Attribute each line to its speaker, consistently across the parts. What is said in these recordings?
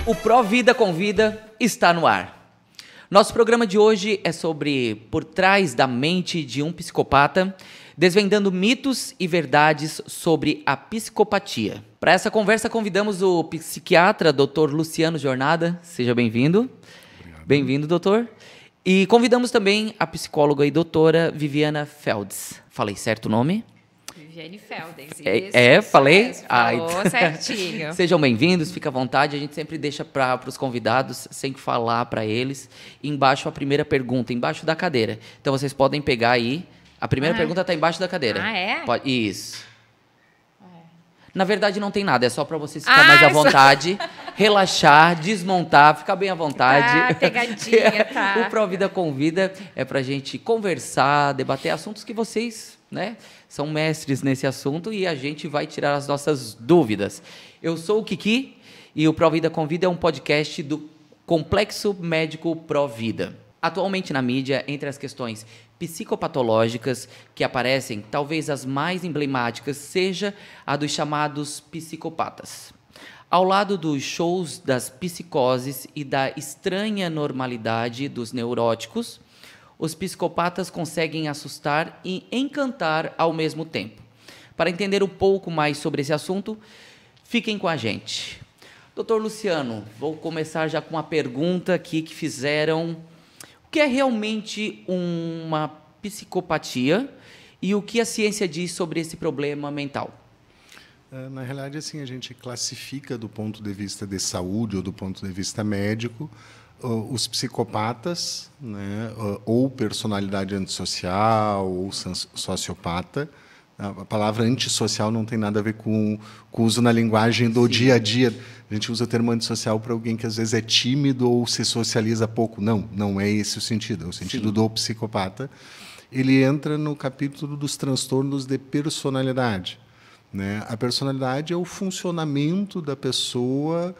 Speaker 1: O Pro Vida Convida está no ar. Nosso programa de hoje é sobre por trás da mente de um psicopata, desvendando mitos e verdades sobre a psicopatia. Para essa conversa, convidamos o psiquiatra Dr. Luciano Jornada. Seja bem-vindo. Bem-vindo, doutor. E convidamos também a psicóloga e doutora Viviana Feldes. Falei certo o nome?
Speaker 2: Viviane Feldes.
Speaker 1: Falei?
Speaker 2: Falou certinho.
Speaker 1: Sejam bem-vindos, fica à vontade. A gente sempre deixa para os convidados, sempre falar para eles. Embaixo a primeira pergunta, embaixo da cadeira. Então vocês podem pegar aí. A primeira pergunta está embaixo da cadeira.
Speaker 2: Ah, é?
Speaker 1: Isso. Na verdade não tem nada, é só para vocês ficarem mais à vontade, relaxar, desmontar, ficar bem à vontade.
Speaker 2: Tá, pegadinha, tá.
Speaker 1: O Pro Vida Convida é para a gente conversar, debater assuntos que vocês, né, são mestres nesse assunto e a gente vai tirar as nossas dúvidas. Eu sou o Kiki e o Pro Vida Convida é um podcast do Complexo Médico Pro Vida. Atualmente na mídia, entre as questões psicopatológicas que aparecem, talvez as mais emblemáticas seja a dos chamados psicopatas. Ao lado dos shows das psicoses e da estranha normalidade dos neuróticos, os psicopatas conseguem assustar e encantar ao mesmo tempo. Para entender um pouco mais sobre esse assunto, fiquem com a gente. Doutor Luciano, vou começar já com uma pergunta aqui que fizeram. O que é realmente uma psicopatia e o que a ciência diz sobre esse problema mental?
Speaker 3: Na realidade, assim, a gente classifica do ponto de vista de saúde ou do ponto de vista médico os psicopatas, né, ou personalidade antissocial ou sociopata. A palavra antissocial não tem nada a ver com o uso na linguagem do dia a dia. A gente usa o termo antissocial para alguém que às vezes é tímido ou se socializa pouco. Não é esse o sentido. É o sentido do psicopata. Ele entra no capítulo dos transtornos de personalidade, né? A personalidade é o funcionamento da pessoa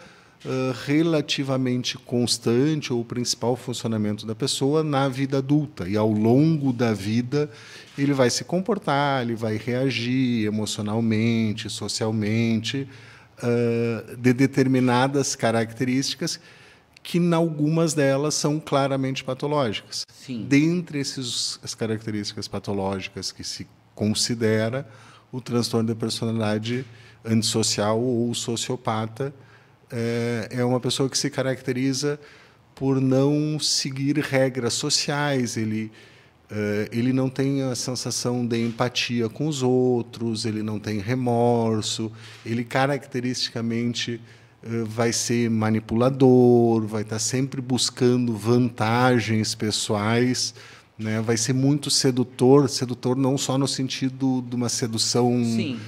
Speaker 3: relativamente constante, ou o principal funcionamento da pessoa na vida adulta. E ao longo da vida ele vai se comportar, ele vai reagir emocionalmente, socialmente, de determinadas características que, em algumas delas, são claramente patológicas.
Speaker 1: Sim.
Speaker 3: Dentre as características patológicas que se considera, o transtorno de personalidade antissocial ou sociopata é uma pessoa que se caracteriza por não seguir regras sociais, ele não tem a sensação de empatia com os outros, ele não tem remorso, ele caracteristicamente vai ser manipulador, vai estar sempre buscando vantagens pessoais, né? Vai ser muito sedutor não só no sentido de uma sedução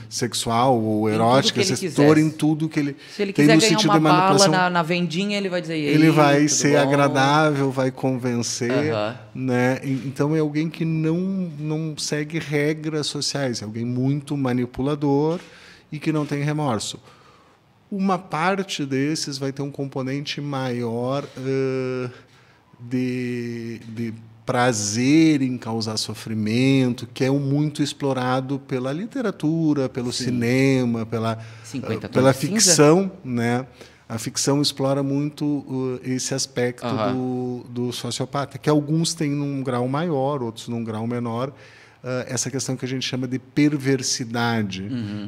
Speaker 3: sexual ou erótica, sedutor em tudo que ele
Speaker 1: Se ele
Speaker 3: tem
Speaker 1: quiser
Speaker 3: no
Speaker 1: ganhar
Speaker 3: sentido
Speaker 1: uma
Speaker 3: de manipulação.
Speaker 1: bala na vendinha, ele vai dizer...
Speaker 3: Ele vai
Speaker 1: tudo
Speaker 3: ser
Speaker 1: bom?
Speaker 3: agradável, vai convencer, né? Então é alguém que não segue regras sociais, é alguém muito manipulador e que não tem remorso. Uma parte desses vai ter um componente maior de prazer em causar sofrimento, que é muito explorado pela literatura, pelo cinema, pela ficção, né? A ficção explora muito esse aspecto do sociopata, que alguns têm num grau maior, outros num grau menor, essa questão que a gente chama de perversidade,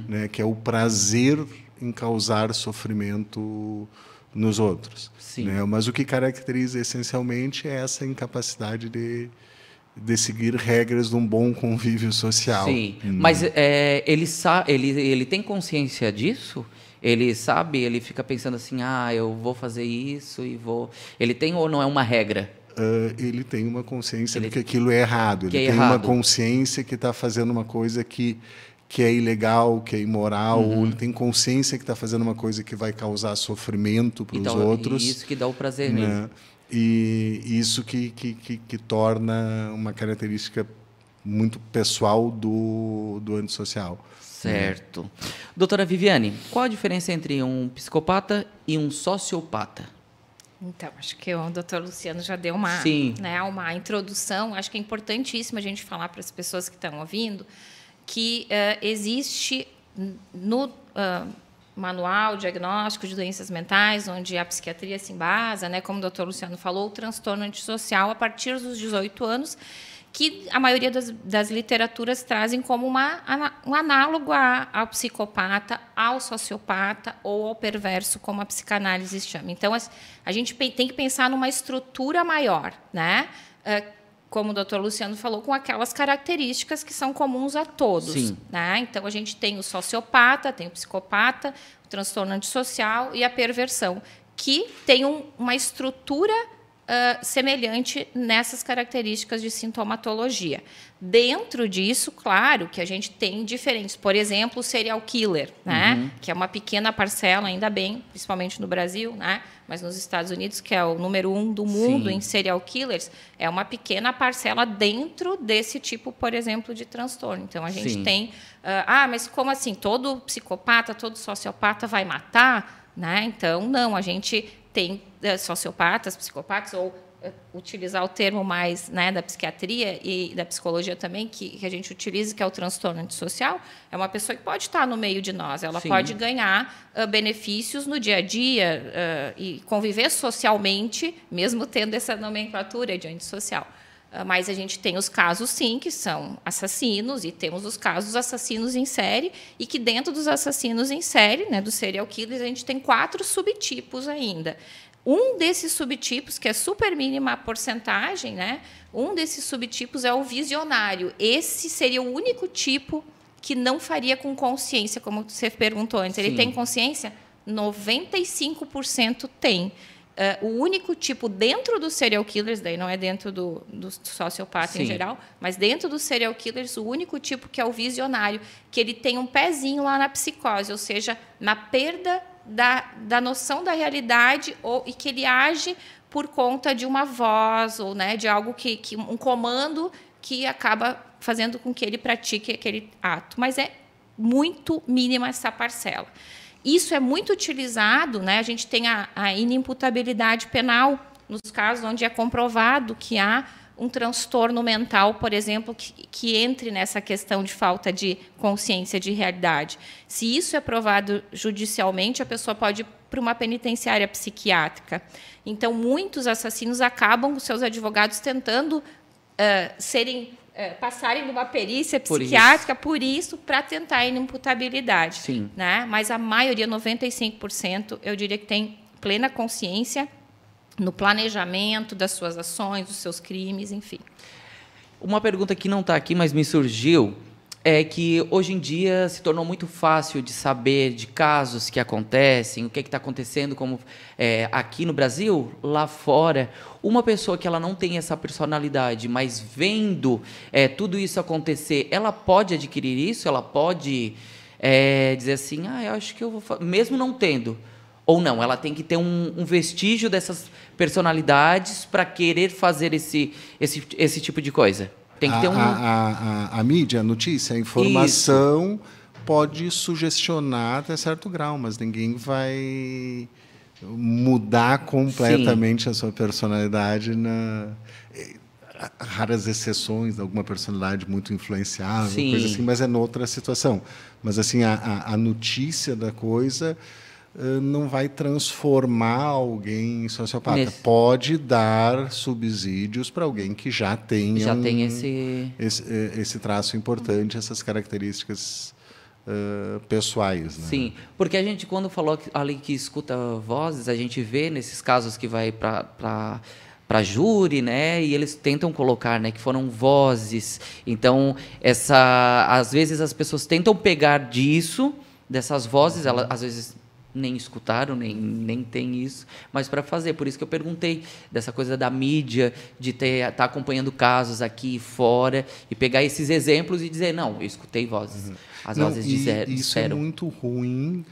Speaker 3: né? Que é o prazer em causar sofrimento nos outros. Né? Mas o que caracteriza essencialmente é essa incapacidade de seguir regras de um bom convívio social.
Speaker 1: Sim, mas ele tem consciência disso? Ele sabe, ele fica pensando assim, eu vou fazer isso e vou... Ele tem ou não é uma regra?
Speaker 3: Ele tem uma consciência de que aquilo é errado. Ele tem uma consciência que está fazendo uma coisa que é ilegal, que é imoral, ou ele tem consciência que está fazendo uma coisa que vai causar sofrimento para os outros.
Speaker 1: E isso que dá o prazer nele.
Speaker 3: E isso que torna uma característica muito pessoal do antissocial.
Speaker 1: Certo. Doutora Viviane, qual a diferença entre um psicopata e um sociopata?
Speaker 2: Então, acho que o doutor Luciano já deu uma introdução. Acho que é importantíssimo a gente falar para as pessoas que estão ouvindo que existe manual diagnóstico de doenças mentais, onde a psiquiatria se embasa, né, como o doutor Luciano falou, o transtorno antissocial a partir dos 18 anos, que a maioria das literaturas trazem como um análogo ao psicopata, ao sociopata ou ao perverso, como a psicanálise chama. Então, a gente tem que pensar numa estrutura maior, né? Como o doutor Luciano falou, com aquelas características que são comuns a todos.
Speaker 1: Sim.
Speaker 2: Né? Então, a gente tem o sociopata, tem o psicopata, o transtorno antissocial e a perversão, que tem uma estrutura semelhante nessas características de sintomatologia. Dentro disso, claro, que a gente tem diferentes. Por exemplo, o serial killer, né? Que é uma pequena parcela, ainda bem, principalmente no Brasil, né? Mas nos Estados Unidos, que é o número 1 do mundo Sim. em serial killers, é uma pequena parcela dentro desse tipo, por exemplo, de transtorno. Então, a gente Sim. tem... mas como assim? Todo psicopata, todo sociopata vai matar? Né? Então, não, a gente tem sociopatas, psicopatas, ou utilizar o termo mais, né, da psiquiatria e da psicologia também, que a gente utiliza, que é o transtorno antissocial, é uma pessoa que pode estar no meio de nós, ela Sim. pode ganhar benefícios no dia a dia e conviver socialmente, mesmo tendo essa nomenclatura de antissocial. Mas a gente tem os casos, sim, que são assassinos, e temos os casos assassinos em série, e que dentro dos assassinos em série, né, dos serial killers, a gente tem 4 subtipos ainda. Um desses subtipos, que é super mínima a porcentagem, né, um desses subtipos é o visionário. Esse seria o único tipo que não faria com consciência, como você perguntou antes. Ele Sim. tem consciência? 95% tem. O único tipo dentro dos serial killers, daí não é dentro do sociopata Sim. em geral, mas dentro dos serial killers, o único tipo que é o visionário, que ele tem um pezinho lá na psicose, ou seja, na perda da noção da realidade, e que ele age por conta de uma voz, ou, né, de algo um comando que acaba fazendo com que ele pratique aquele ato. Mas é muito mínima essa parcela. Isso é muito utilizado, né? A gente tem a inimputabilidade penal nos casos onde é comprovado que há um transtorno mental, por exemplo, que entre nessa questão de falta de consciência de realidade. Se isso é provado judicialmente, a pessoa pode ir para uma penitenciária psiquiátrica. Então, muitos assassinos acabam com seus advogados tentando passarem numa perícia psiquiátrica por isso, para tentar a inimputabilidade.
Speaker 1: Sim.
Speaker 2: Né? Mas a maioria, 95%, eu diria que tem plena consciência no planejamento das suas ações, dos seus crimes, enfim.
Speaker 1: Uma pergunta que não está aqui, mas me surgiu, é que hoje em dia se tornou muito fácil de saber de casos que acontecem, o que está acontecendo, como aqui no Brasil, lá fora. Uma pessoa que ela não tem essa personalidade, mas vendo tudo isso acontecer, ela pode adquirir isso? Ela pode dizer assim, eu acho que eu vou fazer, mesmo não tendo? Ou não, ela tem que ter um vestígio dessas personalidades para querer fazer esse tipo de coisa? Tem que ter
Speaker 3: a mídia, a notícia, a informação Isso. pode sugestionar até certo grau, mas ninguém vai mudar completamente Sim. a sua personalidade. Raras exceções, alguma personalidade muito influenciável,
Speaker 1: Sim.
Speaker 3: coisa assim, mas é noutra situação. Mas assim, a notícia da coisa não vai transformar alguém em sociopata. Pode dar subsídios para alguém que já tem esse traço importante, essas características pessoais. Né?
Speaker 1: Sim, porque a gente, quando falou ali que escuta vozes, a gente vê nesses casos que vai para júri, né? E eles tentam colocar, né, que foram vozes. Então, às vezes as pessoas tentam pegar dessas vozes, elas às vezes nem escutaram, nem tem isso, mas para fazer. Por isso que eu perguntei dessa coisa da mídia, de estar acompanhando casos aqui e fora, e pegar esses exemplos e dizer, não, eu escutei vozes. As vozes disseram.
Speaker 3: Isso é muito ruim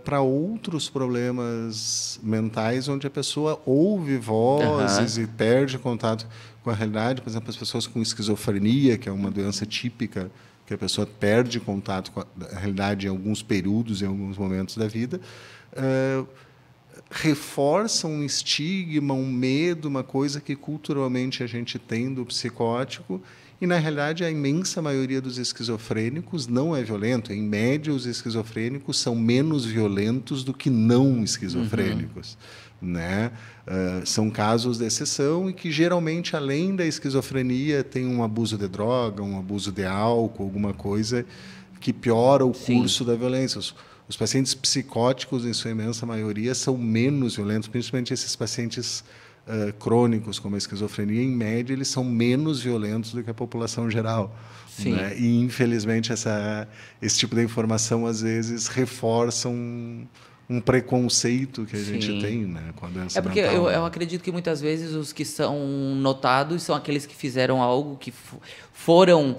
Speaker 3: para outros problemas mentais, onde a pessoa ouve vozes e perde contato com a realidade. Por exemplo, as pessoas com esquizofrenia, que é uma doença típica, que a pessoa perde contato com a realidade em alguns períodos, em alguns momentos da vida, reforça um estigma, um medo, uma coisa que culturalmente a gente tem do psicótico, e, na realidade, a imensa maioria dos esquizofrênicos não é violento. Em média, os esquizofrênicos são menos violentos do que não esquizofrênicos. Né? São casos de exceção e que, geralmente, além da esquizofrenia, tem um abuso de droga, um abuso de álcool, alguma coisa que piora o curso da violência. Os pacientes psicóticos, em sua imensa maioria, são menos violentos, principalmente esses pacientes crônicos, como a esquizofrenia. Em média, eles são menos violentos do que a população geral.
Speaker 1: Sim.
Speaker 3: Né? E, infelizmente, esse tipo de informação, às vezes, reforça um preconceito que a gente tem, né, com a doença
Speaker 1: porque
Speaker 3: mental.
Speaker 1: eu acredito que muitas vezes os que são notados são aqueles que fizeram algo, que foram,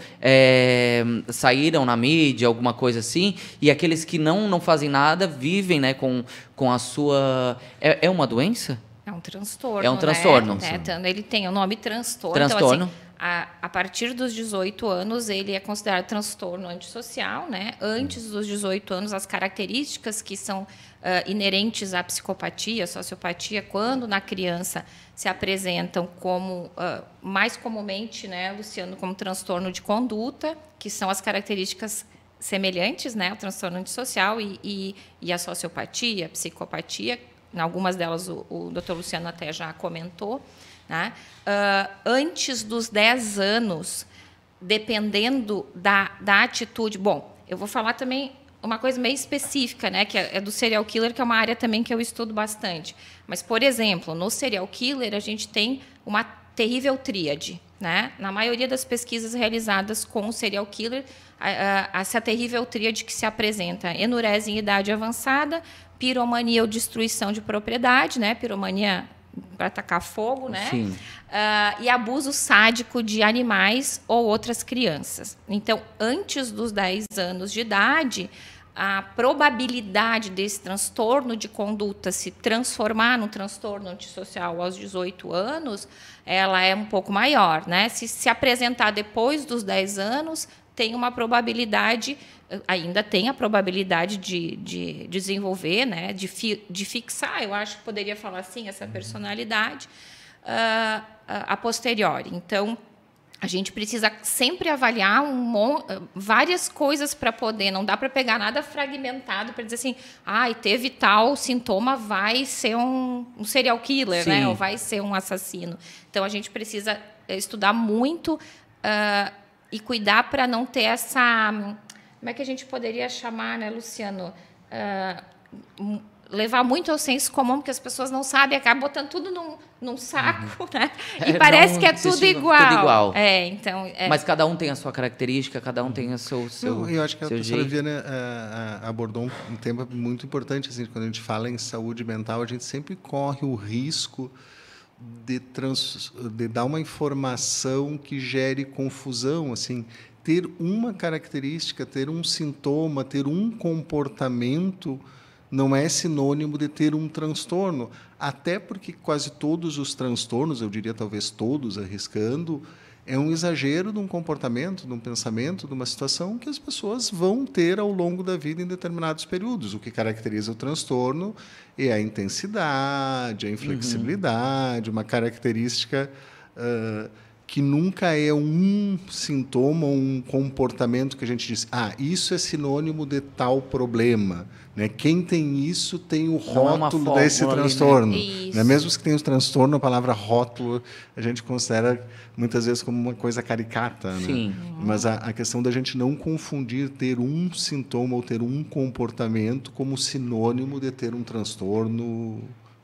Speaker 1: saíram na mídia, alguma coisa assim, e aqueles que não fazem nada vivem, né, com a sua... É uma doença?
Speaker 2: É um transtorno.
Speaker 1: É um transtorno.
Speaker 2: Né? Ele tem o nome transtorno.
Speaker 1: Transtorno.
Speaker 2: Então, assim, a partir dos 18 anos, ele é considerado transtorno antissocial, né? Antes dos 18 anos, as características que são inerentes à psicopatia, à sociopatia, quando na criança se apresentam como, mais comumente, né, Luciano, como transtorno de conduta, que são as características semelhantes, né, ao transtorno antissocial e a sociopatia, a psicopatia. Em algumas delas o Dr. Luciano até já comentou. Né? Antes dos 10 anos, dependendo da atitude... Bom, eu vou falar também uma coisa meio específica, né, que é do serial killer, que é uma área também que eu estudo bastante. Mas, por exemplo, no serial killer, a gente tem uma terrível tríade. Né? Na maioria das pesquisas realizadas com o serial killer, essa terrível tríade que se apresenta: enurese em idade avançada, piromania ou destruição de propriedade, né? Piromania para atacar fogo, né?
Speaker 1: Sim.
Speaker 2: E abuso sádico de animais ou outras crianças. Então, antes dos 10 anos de idade, a probabilidade desse transtorno de conduta se transformar num transtorno antissocial aos 18 anos, ela é um pouco maior, né? Se apresentar depois dos 10 anos, tem uma probabilidade, ainda tem a probabilidade de desenvolver, né? de fixar, eu acho que poderia falar assim, essa personalidade a posteriori. Então, a gente precisa sempre avaliar várias coisas para poder... Não dá para pegar nada fragmentado para dizer assim, teve tal sintoma, vai ser um serial killer, né? Ou vai ser um assassino. Então, a gente precisa estudar muito e cuidar para não ter essa... Como é que a gente poderia chamar, né, Luciano? Levar muito ao senso comum, porque as pessoas não sabem, acabam botando tudo num saco, né? E parece que é tudo igual.
Speaker 1: Tudo igual.
Speaker 2: Então,
Speaker 1: Mas cada um tem a sua característica, cada um tem o seu
Speaker 3: eu acho que a professora
Speaker 1: jeito.
Speaker 3: Viviane abordou um tema muito importante. Assim, quando a gente fala em saúde mental, a gente sempre corre o risco de dar uma informação que gere confusão, assim, ter uma característica, ter um sintoma, ter um comportamento não é sinônimo de ter um transtorno, até porque quase todos os transtornos, eu diria talvez todos, arriscando, é um exagero de um comportamento, de um pensamento, de uma situação que as pessoas vão ter ao longo da vida em determinados períodos. O que caracteriza o transtorno é a intensidade, a inflexibilidade, uma característica que nunca é um sintoma, um comportamento que a gente diz, isso é sinônimo de tal problema. Né? Quem tem isso tem o rótulo desse transtorno.
Speaker 2: Ali,
Speaker 3: né? Mesmo que tenha o transtorno, a palavra rótulo a gente considera muitas vezes como uma coisa caricata.
Speaker 1: Sim.
Speaker 3: Né? Mas a questão da gente não confundir ter um sintoma ou ter um comportamento como sinônimo de ter um transtorno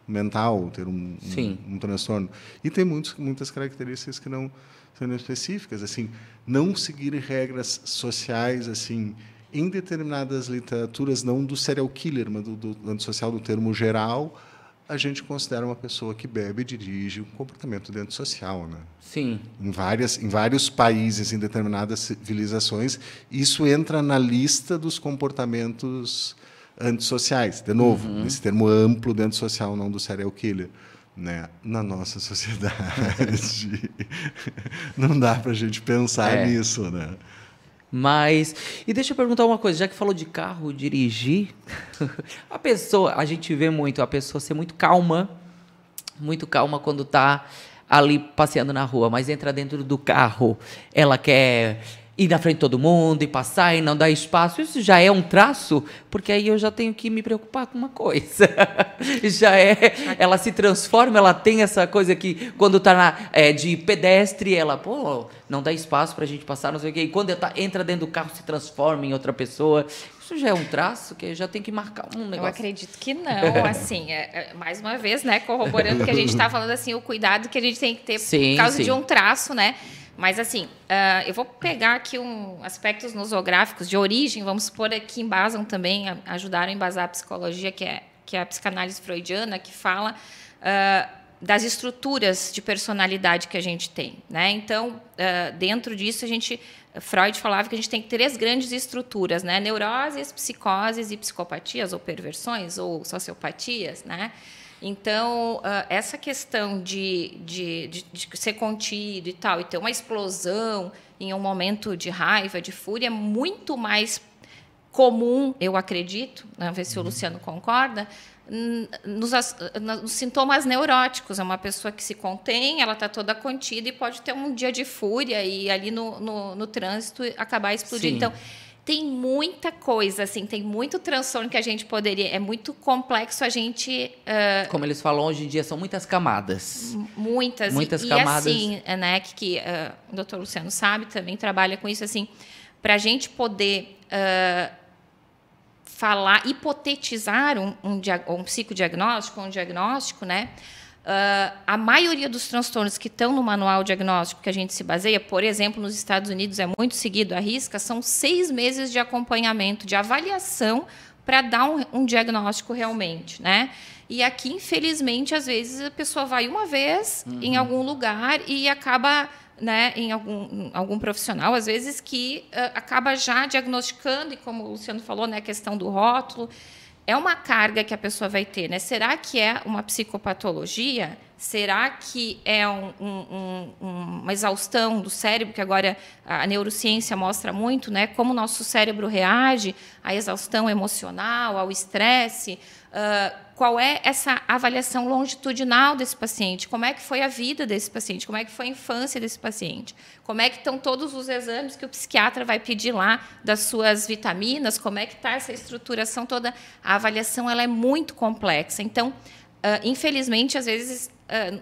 Speaker 3: mental, ter um transtorno. E tem muitas características que não são específicas, assim, não seguir regras sociais, assim, em determinadas literaturas, não do serial killer, mas do antissocial, do termo geral, a gente considera uma pessoa que bebe e dirige um comportamento de antissocial, né?
Speaker 1: Sim.
Speaker 3: Em vários países, em determinadas civilizações, isso entra na lista dos comportamentos antissociais, de novo, nesse termo amplo de antissocial, não do serial killer. Né? Na nossa sociedade, não dá para a gente pensar nisso. Né?
Speaker 1: Mas, e deixa eu perguntar uma coisa, já que falou de carro, dirigir, a gente vê muito a pessoa ser muito calma quando está ali passeando na rua, mas entra dentro do carro, ela quer ir na frente de todo mundo e passar e não dar espaço. Isso já é um traço, porque aí eu já tenho que me preocupar com uma coisa. Ela se transforma, ela tem essa coisa que quando está de pedestre, ela, não dá espaço para a gente passar, não sei o quê. E quando entra dentro do carro, se transforma em outra pessoa. Isso já é um traço que já tem que marcar um negócio.
Speaker 2: Eu acredito que não, assim, mais uma vez, né, corroborando que a gente está falando, assim, o cuidado que a gente tem que ter por causa de um traço, né? Mas, assim, eu vou pegar aqui aspectos nosográficos de origem, vamos supor, que embasam também, ajudaram a embasar a psicologia, que é a psicanálise freudiana, que fala das estruturas de personalidade que a gente tem, né? Então, dentro disso, Freud falava que a gente tem 3 grandes estruturas, né? Neuroses, psicoses e psicopatias, ou perversões, ou sociopatias, né? Então, essa questão de ser contido e tal, e ter uma explosão em um momento de raiva, de fúria, é muito mais comum, eu acredito, vamos ver se o Luciano concorda, nos sintomas neuróticos. É uma pessoa que se contém, ela está toda contida e pode ter um dia de fúria e ali no trânsito acabar explodindo. Sim. Então, tem muita coisa, assim, tem muito transtorno que a gente poderia... É muito complexo a gente...
Speaker 1: Como eles falam hoje em dia, são muitas camadas.
Speaker 2: Muitas camadas. E assim, né, que o doutor Luciano sabe, também trabalha com isso, assim, para a gente poder falar, hipotetizar um psicodiagnóstico, um diagnóstico, né? A maioria dos transtornos que estão no manual diagnóstico que a gente se baseia, por exemplo, nos Estados Unidos é muito seguido à risca, são 6 meses de acompanhamento, de avaliação para dar um diagnóstico realmente, né? E aqui, infelizmente, às vezes a pessoa vai uma vez em algum lugar e acaba, né, em algum profissional, às vezes, que acaba já diagnosticando, e como o Luciano falou, né, a questão do rótulo. É uma carga que a pessoa vai ter, né? Será que é uma psicopatologia? Será que é uma exaustão do cérebro, que agora a neurociência mostra muito, né? Como o nosso cérebro reage à exaustão emocional, ao estresse? Qual é essa avaliação longitudinal desse paciente? Como é que foi a vida desse paciente? Como é que foi a infância desse paciente? Como é que estão todos os exames que o psiquiatra vai pedir lá das suas vitaminas? Como é que está essa estruturação toda? A avaliação ela é muito complexa. Então, infelizmente, às vezes,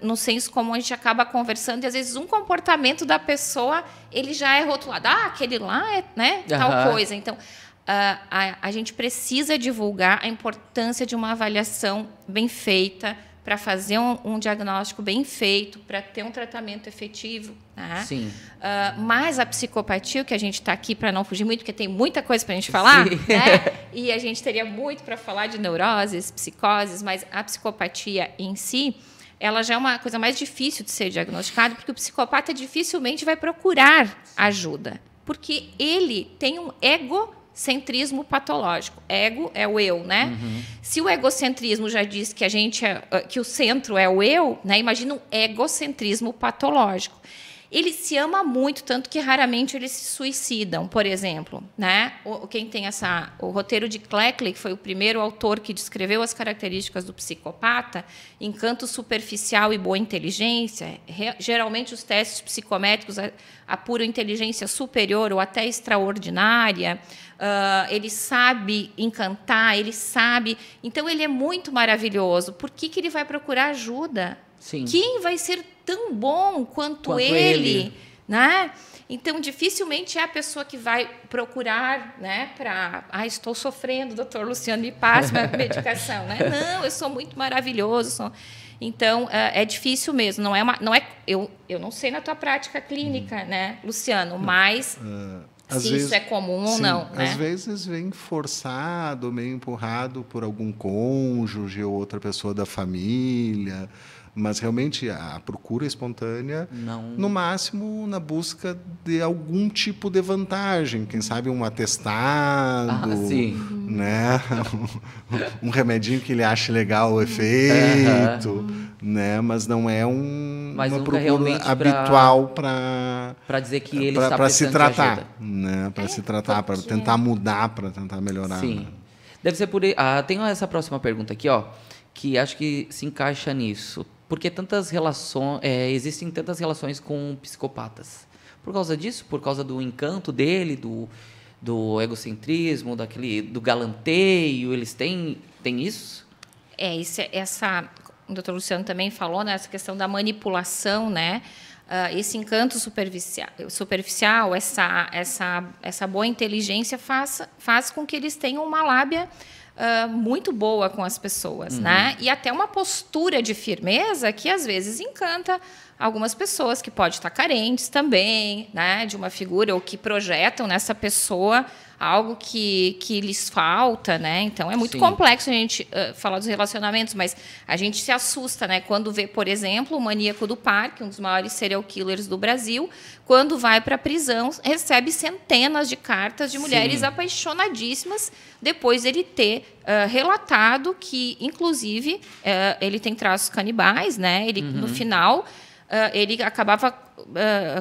Speaker 2: no senso comum, a gente acaba conversando e, às vezes, um comportamento da pessoa ele já é rotulado. Aquele lá é, né, tal coisa. Então, a gente precisa divulgar a importância de uma avaliação bem feita para fazer um diagnóstico bem feito, para ter um tratamento efetivo. Né?
Speaker 1: Sim.
Speaker 2: Mas a psicopatia, o que a gente está aqui para não fugir muito, porque tem muita coisa para a gente falar, né? E a gente teria muito para falar de neuroses, psicoses, mas a psicopatia em si, ela já é uma coisa mais difícil de ser diagnosticada, porque o psicopata dificilmente vai procurar ajuda, porque ele tem um egocentrismo patológico. Ego é o eu, né? Se o egocentrismo já diz que que o centro é o eu, né? Imagina um egocentrismo patológico. Ele se ama muito, tanto que raramente eles se suicidam, por exemplo, né? Quem tem o roteiro de Cleckley, que foi o primeiro autor que descreveu as características do psicopata, encanto superficial e boa inteligência, geralmente os testes psicométricos apuram inteligência superior ou até extraordinária, ele sabe encantar, ele sabe... Então, ele é muito maravilhoso. Por que ele vai procurar ajuda?
Speaker 1: Sim.
Speaker 2: Quem vai ser tão bom quanto ele, né? Então, dificilmente é a pessoa que vai procurar, né, para... estou sofrendo, doutor Luciano, me passe minha medicação. Né? Não, eu sou muito maravilhoso. Então, é difícil mesmo. Eu não sei na tua prática clínica, né, Luciano, mas... se isso é comum ou não. Né?
Speaker 3: Às vezes vem forçado, meio empurrado por algum cônjuge ou outra pessoa da família, mas realmente a procura espontânea, no máximo na busca de algum tipo de vantagem, quem sabe um atestado, né? Um remedinho que ele ache legal o efeito, né? Mas não é
Speaker 1: Mas
Speaker 3: uma
Speaker 1: nunca
Speaker 3: procura
Speaker 1: realmente
Speaker 3: habitual para
Speaker 1: dizer que ele está
Speaker 3: para se
Speaker 1: precisando de ajuda.
Speaker 3: tratar, né? Para se tratar, para tentar mudar, para tentar melhorar.
Speaker 1: Sim.
Speaker 3: Né?
Speaker 1: Deve ser por... tem essa próxima pergunta aqui, ó, que acho que se encaixa nisso. Por que tantas relações, existem tantas relações com psicopatas? Por causa disso? Por causa do encanto dele, do egocentrismo, do galanteio? Eles têm isso?
Speaker 2: O doutor Luciano também falou, né, essa questão da manipulação, né? Esse encanto superficial, essa boa inteligência faz com que eles tenham uma lábia muito boa com as pessoas, né? E até uma postura de firmeza que às vezes encanta algumas pessoas que podem estar carentes também, né, de uma figura, ou que projetam nessa pessoa algo que lhes falta, né? Então é muito complexo a gente falar dos relacionamentos, mas a gente se assusta, né, quando vê, por exemplo, o maníaco do parque, um dos maiores serial killers do Brasil, quando vai para a prisão, recebe centenas de cartas de mulheres apaixonadíssimas depois dele ter relatado que, inclusive, ele tem traços canibais, né? Ele no final ele acabava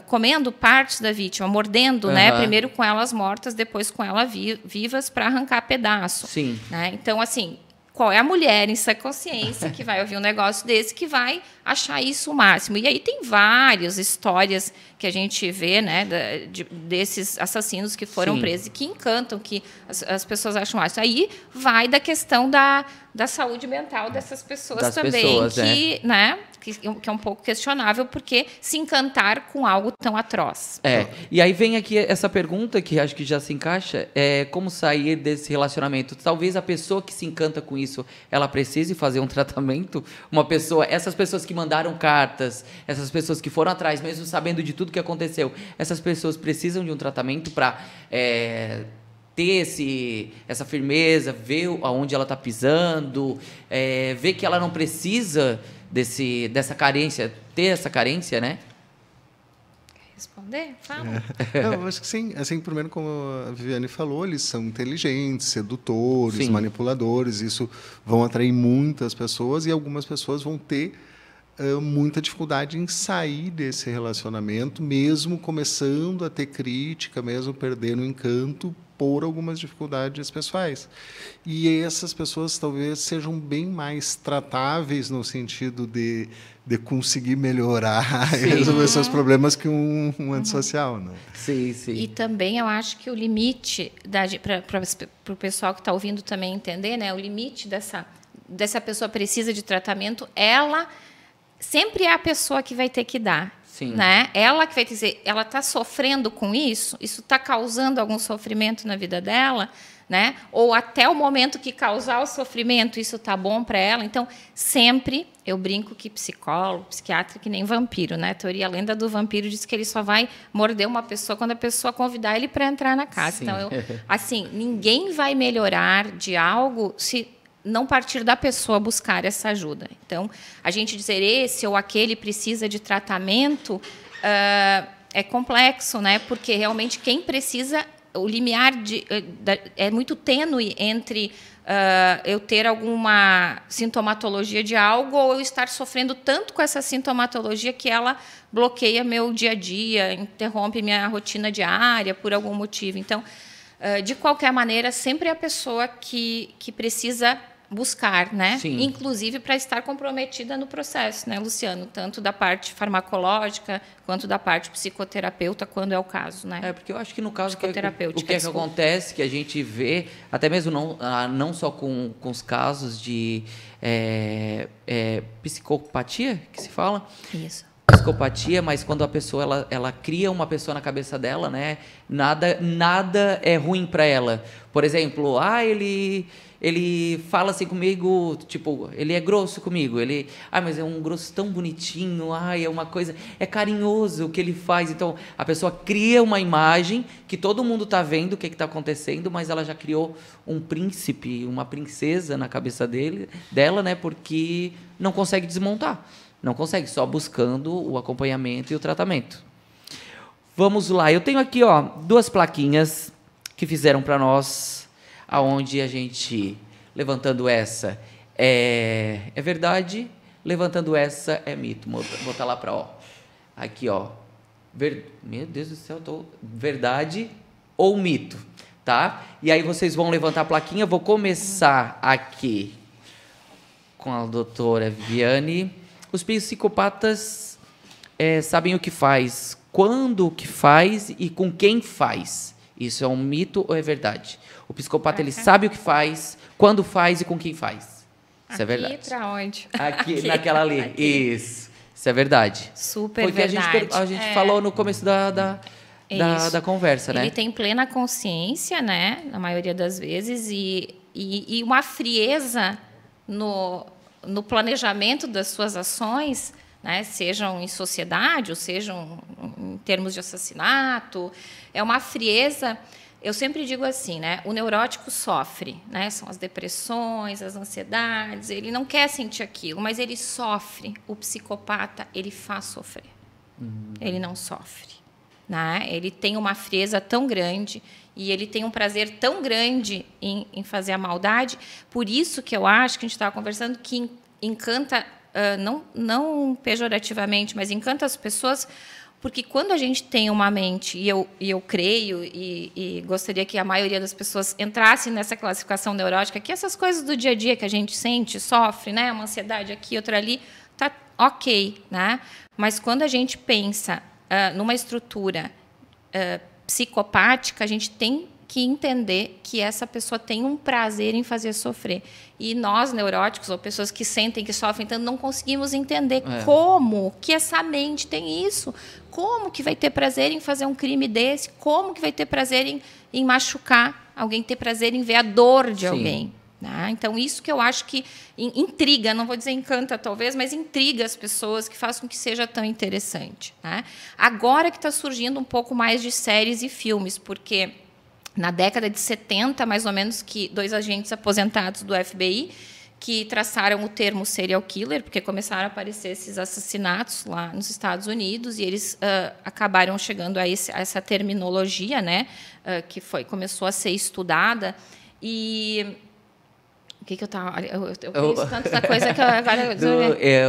Speaker 2: comendo partes da vítima, mordendo, né? Primeiro com elas mortas, depois com elas vivas, para arrancar pedaço.
Speaker 1: Sim.
Speaker 2: Né? Então, assim, qual é a mulher em sã consciência que vai ouvir um negócio desse, que vai achar isso o máximo? E aí tem várias histórias que a gente vê, né, desses assassinos que foram presos, que encantam, que as pessoas acham máximo. Aí vai da questão da saúde mental dessas pessoas também, né, que é um pouco questionável, porque se encantar com algo tão atroz.
Speaker 1: E aí vem aqui essa pergunta, que acho que já se encaixa, como sair desse relacionamento? Talvez a pessoa que se encanta com isso, ela precise fazer um tratamento? Essas pessoas que mandaram cartas, essas pessoas que foram atrás, mesmo sabendo de tudo que aconteceu, essas pessoas precisam de um tratamento para ter essa firmeza, ver aonde ela está pisando, ver que ela não precisa dessa carência, ter essa carência, né?
Speaker 2: Quer responder? Fala.
Speaker 3: Eu acho que sim. Assim, primeiro, como a Viviane falou, eles são inteligentes, sedutores, manipuladores. Isso vão atrair muitas pessoas, e algumas pessoas vão ter muita dificuldade em sair desse relacionamento, mesmo começando a ter crítica, mesmo perdendo o encanto por algumas dificuldades pessoais. E essas pessoas talvez sejam bem mais tratáveis no sentido de conseguir melhorar e resolver seus problemas que um antissocial. Né?
Speaker 1: Sim.
Speaker 2: E também eu acho que o limite, para o pessoal que está ouvindo também entender, né, o limite dessa pessoa precisa de tratamento, ela sempre é a pessoa que vai ter que dar.
Speaker 1: Sim.
Speaker 2: Né? Ela que vai dizer, ela está sofrendo com isso está causando algum sofrimento na vida dela, né? Ou até o momento que causar o sofrimento, isso está bom para ela. Então, sempre, eu brinco que psicólogo, psiquiatra, que nem vampiro, né? A lenda do vampiro diz que ele só vai morder uma pessoa quando a pessoa convidar ele para entrar na casa.
Speaker 1: Sim.
Speaker 2: Então, assim, ninguém vai melhorar de algo se não partir da pessoa buscar essa ajuda. Então, a gente dizer esse ou aquele precisa de tratamento é complexo, né? Porque realmente quem precisa, o limiar é muito tênue entre eu ter alguma sintomatologia de algo ou eu estar sofrendo tanto com essa sintomatologia que ela bloqueia meu dia a dia, interrompe minha rotina diária por algum motivo. Então, de qualquer maneira, sempre é a pessoa que precisa buscar, né?
Speaker 1: Sim.
Speaker 2: Inclusive para estar comprometida no processo, né, Luciano? Tanto da parte farmacológica quanto da parte psicoterapeuta, quando é o caso, né?
Speaker 1: Porque eu acho que no caso o que acontece, que a gente vê, até mesmo não só com os casos de psicopatia, que se fala?
Speaker 2: Isso.
Speaker 1: Psicopatia, mas quando a pessoa ela cria uma pessoa na cabeça dela, né? Nada é ruim para ela. Por exemplo, ele fala assim comigo, tipo, ele é grosso comigo, mas é um grosso tão bonitinho, é uma coisa, é carinhoso o que ele faz. Então, a pessoa cria uma imagem que todo mundo está vendo o que está acontecendo, mas ela já criou um príncipe, uma princesa na cabeça dela, né? Porque não consegue desmontar. Não consegue, só buscando o acompanhamento e o tratamento. Vamos lá, eu tenho aqui 2 plaquinhas que fizeram para nós, aonde a gente, levantando essa, é verdade, levantando essa é mito. Vou botar lá para, ó. Aqui, ó. Meu Deus do céu, verdade ou mito, tá? E aí vocês vão levantar a plaquinha. Vou começar aqui com a doutora Viviane. Os psicopatas sabem o que faz, quando o que faz e com quem faz. Isso é um mito ou é verdade? O psicopata, ele sabe o que faz, quando faz e com quem faz. Isso é verdade.
Speaker 2: Aqui para onde?
Speaker 1: Aqui, naquela ali. Aqui. Isso é verdade.
Speaker 2: Super
Speaker 1: Porque
Speaker 2: verdade.
Speaker 1: a gente falou no começo da conversa, né?
Speaker 2: Ele tem plena consciência, né? Na maioria das vezes, e uma frieza no planejamento das suas ações, né? Sejam em sociedade ou sejam em termos de assassinato. É uma frieza. Eu sempre digo assim, né? O neurótico sofre, né? São as depressões, as ansiedades. Ele não quer sentir aquilo, mas ele sofre. O psicopata, ele faz sofrer. Ele não sofre, né? Ele tem uma frieza tão grande e ele tem um prazer tão grande em fazer a maldade. Por isso que eu acho que a gente estava conversando que encanta, não pejorativamente, mas encanta as pessoas, porque quando a gente tem uma mente, e eu creio, e gostaria que a maioria das pessoas entrasse nessa classificação neurótica, que essas coisas do dia a dia que a gente sente, sofre, né? Uma ansiedade aqui, outra ali, tá ok, né? Mas quando a gente pensa numa estrutura psicopática, a gente tem que entender que essa pessoa tem um prazer em fazer sofrer. E nós, neuróticos, ou pessoas que sentem, que sofrem tanto, não conseguimos entender como que essa mente tem isso. Como que vai ter prazer em fazer um crime desse? Como que vai ter prazer em machucar alguém, ter prazer em ver a dor de alguém? Né? Então, isso que eu acho que intriga, não vou dizer encanta talvez, mas intriga as pessoas, que faz com que seja tão interessante. Né? Agora que está surgindo um pouco mais de séries e filmes, porque na década de 70, mais ou menos, que 2 agentes aposentados do FBI que traçaram o termo serial killer, porque começaram a aparecer esses assassinatos lá nos Estados Unidos, e eles acabaram chegando a essa terminologia, né, que começou a ser estudada. E o que eu estava... Eu penso tanto na coisa que eu agora...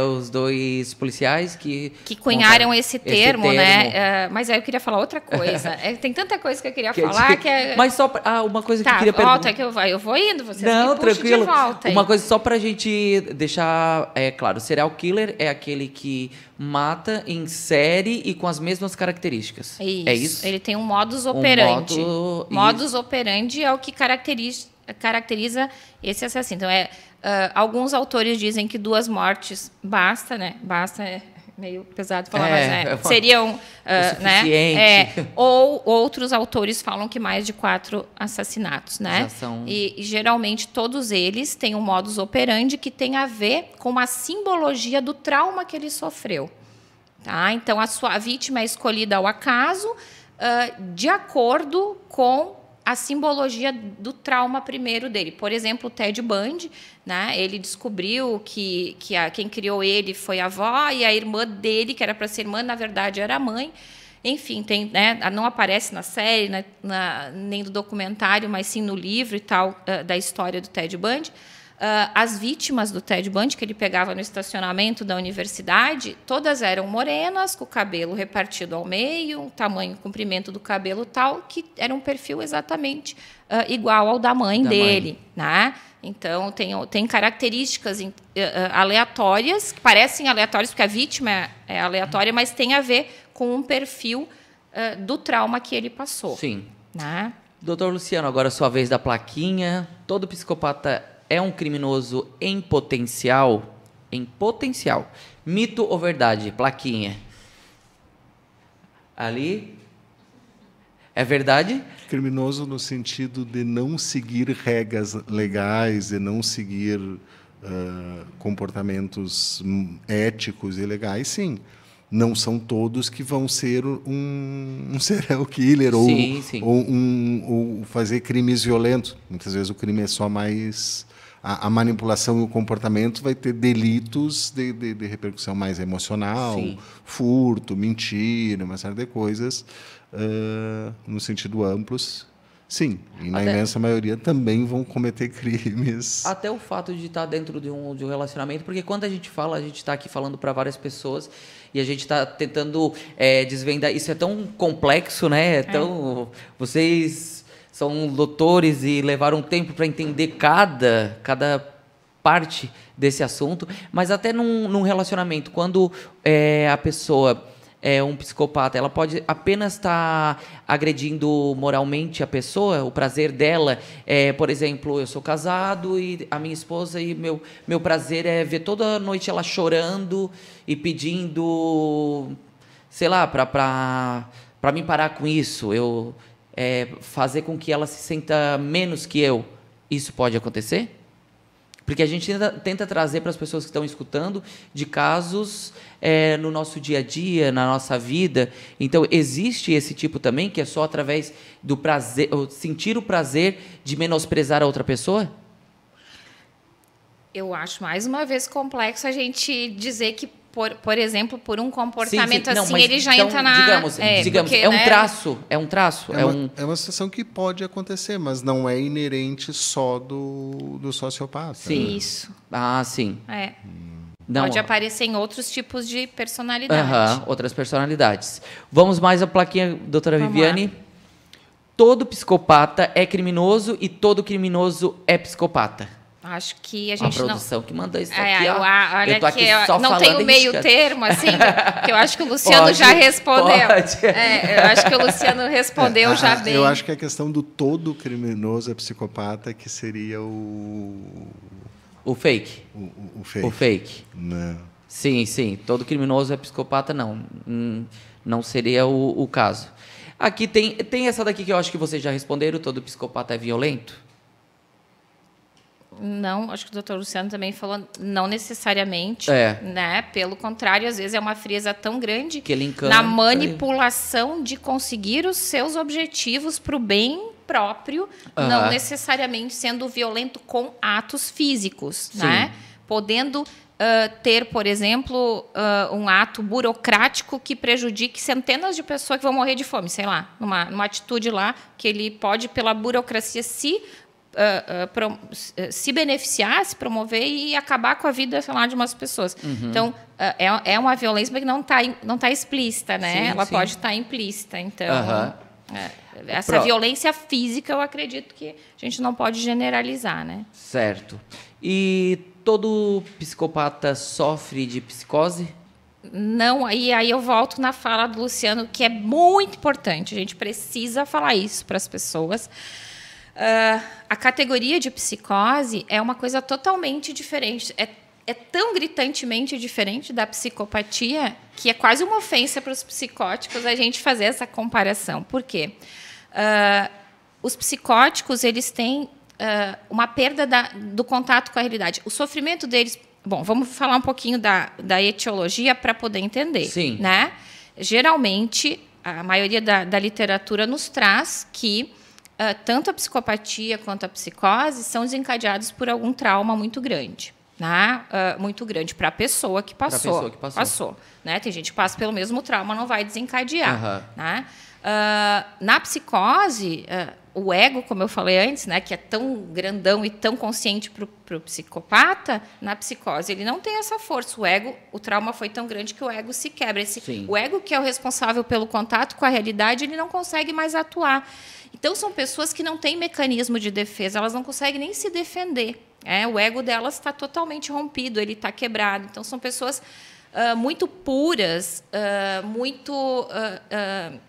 Speaker 1: Os 2 policiais que
Speaker 2: cunharam esse termo, né? Mas aí eu queria falar outra coisa. Tem tanta coisa que eu queria falar que é...
Speaker 1: Mas só... uma coisa que eu queria perguntar...
Speaker 2: Volta, que eu vou indo, vocês
Speaker 1: não,
Speaker 2: me puxam
Speaker 1: tranquilo.
Speaker 2: De volta.
Speaker 1: Uma coisa só pra gente deixar claro. Serial killer é aquele que mata em série e com as mesmas características.
Speaker 2: Isso.
Speaker 1: É isso?
Speaker 2: Ele tem um modus operandi. Modus operandi é o que caracteriza esse assassino. Então, alguns autores dizem que 2 mortes basta, né? Basta é meio pesado falar, mas seriam
Speaker 1: suficiente.
Speaker 2: Ou outros autores falam que mais de 4 assassinatos, né? E geralmente todos eles têm um modus operandi que tem a ver com a simbologia do trauma que ele sofreu. Tá? Então, a vítima é escolhida ao acaso, de acordo com a simbologia do trauma primeiro dele. Por exemplo, o Ted Bundy, né? Ele descobriu que quem criou ele foi a avó, e a irmã dele, que era para ser irmã, na verdade era a mãe. Enfim, né? Não aparece na série, nem do documentário, mas sim no livro e tal, da história do Ted Bundy. As vítimas do Ted Bundy, que ele pegava no estacionamento da universidade, todas eram morenas, com o cabelo repartido ao meio, tamanho, comprimento do cabelo tal, que era um perfil exatamente igual ao da mãe dele. Né? Então, tem características aleatórias, que parecem aleatórias, porque a vítima é aleatória, mas tem a ver com um perfil do trauma que ele passou.
Speaker 1: Sim.
Speaker 2: Né?
Speaker 1: Doutor Luciano, agora é a sua vez da plaquinha. Todo psicopata é um criminoso em potencial? Em potencial. Mito ou verdade? Plaquinha. Ali. É verdade?
Speaker 3: Criminoso no sentido de não seguir regras legais, de não seguir comportamentos éticos e legais, sim. Não são todos que vão ser um serial killer
Speaker 1: sim.
Speaker 3: ou fazer crimes violentos. Muitas vezes o crime é só mais... A manipulação e o comportamento vai ter delitos de repercussão mais emocional,
Speaker 1: sim.
Speaker 3: Furto, mentira, uma série de coisas, no sentido amplo, Sim, e na imensa maioria também vão cometer crimes.
Speaker 1: Até o fato de estar dentro de um relacionamento, porque quando a gente fala, a gente está aqui falando para várias pessoas e a gente está tentando desvendar. Isso é tão complexo, né? Vocês são doutores e levaram tempo para entender cada parte desse assunto, mas até num relacionamento, quando a pessoa é um psicopata, ela pode apenas estar agredindo moralmente a pessoa, o prazer dela. Por exemplo, eu sou casado e a minha esposa, e meu prazer é ver toda noite ela chorando e pedindo, sei lá, para mim parar com isso, fazer com que ela se sinta menos que eu. Isso pode acontecer? Porque a gente tenta trazer para as pessoas que estão escutando de casos no nosso dia a dia, na nossa vida. Então, existe esse tipo também, que é só através do prazer, sentir o prazer de menosprezar a outra pessoa?
Speaker 2: Eu acho, mais uma vez, complexo a gente dizer que, por exemplo, por um comportamento
Speaker 1: Não,
Speaker 2: assim, ele já entra na...
Speaker 1: Digamos, porque, é um traço. É
Speaker 3: uma situação que pode acontecer, mas não é inerente só do sociopata.
Speaker 1: Sim.
Speaker 2: Isso.
Speaker 1: Sim.
Speaker 2: Não. Pode aparecer em outros tipos de personalidade.
Speaker 1: Outras personalidades. Vamos mais a plaquinha, doutora Viviane.
Speaker 2: Lá.
Speaker 1: Todo psicopata é criminoso e todo criminoso é psicopata.
Speaker 2: Acho que a gente
Speaker 1: não... A produção que manda isso aqui,
Speaker 2: olha,
Speaker 1: eu tô aqui só
Speaker 2: não
Speaker 1: falando
Speaker 2: tem o meio termo, assim, que eu acho que o Luciano já respondeu. Eu acho que o Luciano respondeu já bem.
Speaker 3: Eu acho que a questão do todo criminoso é psicopata, que seria o
Speaker 1: fake.
Speaker 3: O fake.
Speaker 1: O fake.
Speaker 3: Não.
Speaker 1: Sim. Todo criminoso é psicopata, não. Não seria o caso. Aqui tem essa daqui que eu acho que vocês já responderam. Todo psicopata é violento?
Speaker 2: Não, acho que o doutor Luciano também falou, não necessariamente, né? Pelo contrário, às vezes é uma frieza tão grande
Speaker 1: que ele encanta,
Speaker 2: na manipulação de conseguir os seus objetivos para o bem próprio, não necessariamente sendo violento com atos físicos, né? Podendo ter, por exemplo, um ato burocrático que prejudique centenas de pessoas que vão morrer de fome, sei lá, numa atitude lá que ele pode, pela burocracia, se beneficiar, se promover e acabar com a vida, sei lá, de umas pessoas. Então, é uma violência que não tá explícita, né? Ela pode estar implícita. Então, essa violência física, eu acredito que a gente não pode generalizar, né?
Speaker 1: Certo. E todo psicopata sofre de psicose?
Speaker 2: Não, e aí eu volto na fala do Luciano, que é muito importante. A gente precisa falar isso para as pessoas. A categoria de psicose é uma coisa totalmente diferente. É tão gritantemente diferente da psicopatia que é quase uma ofensa para os psicóticos a gente fazer essa comparação. Por quê? Os psicóticos, eles têm uma perda do contato com a realidade. O sofrimento deles... Bom, vamos falar um pouquinho da etiologia para poder entender.
Speaker 1: Sim.
Speaker 2: Né? Geralmente, a maioria da literatura nos traz que tanto a psicopatia quanto a psicose são desencadeados por algum trauma muito grande. Né? Muito grande para a pessoa que passou. Passou, né? Tem gente que passa pelo mesmo trauma, não vai desencadear. Né? Na psicose, o ego, como eu falei antes, né, que é tão grandão e tão consciente para o psicopata, na psicose ele não tem essa força. O trauma foi tão grande que o ego se quebra. O ego, que é o responsável pelo contato com a realidade, ele não consegue mais atuar. Então, são pessoas que não têm mecanismo de defesa, elas não conseguem nem se defender. O ego delas está totalmente rompido, ele está quebrado. Então, são pessoas muito puras, muito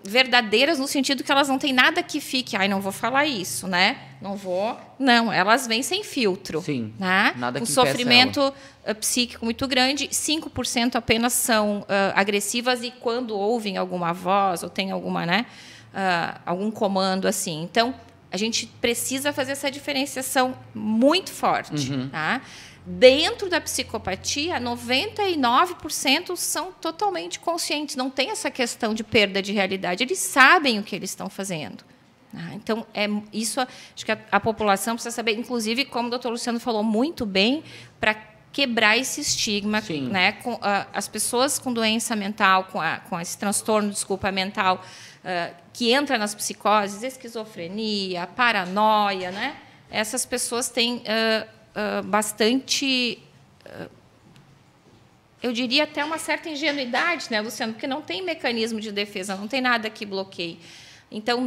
Speaker 2: verdadeiras, no sentido que elas não têm nada que fique. Não vou falar isso, né? Não vou. Não, elas vêm sem filtro.
Speaker 1: Sim,
Speaker 2: né?
Speaker 1: Nada que
Speaker 2: um sofrimento psíquico muito grande, 5% apenas são agressivas e quando ouvem alguma voz ou tem alguma, né? Algum comando assim. Então, a gente precisa fazer essa diferenciação muito forte. Tá? Dentro da psicopatia, 99% são totalmente conscientes, não tem essa questão de perda de realidade, eles sabem o que eles estão fazendo. Então, isso acho que a população precisa saber, inclusive, como o doutor Luciano falou muito bem, para quebrar esse estigma, né, com as pessoas com doença mental, com esse transtorno, mental, que entra nas psicoses, esquizofrenia, paranoia, né? Essas pessoas têm bastante, eu diria até uma certa ingenuidade, né, Luciano? Porque não tem mecanismo de defesa, não tem nada que bloqueie. Então,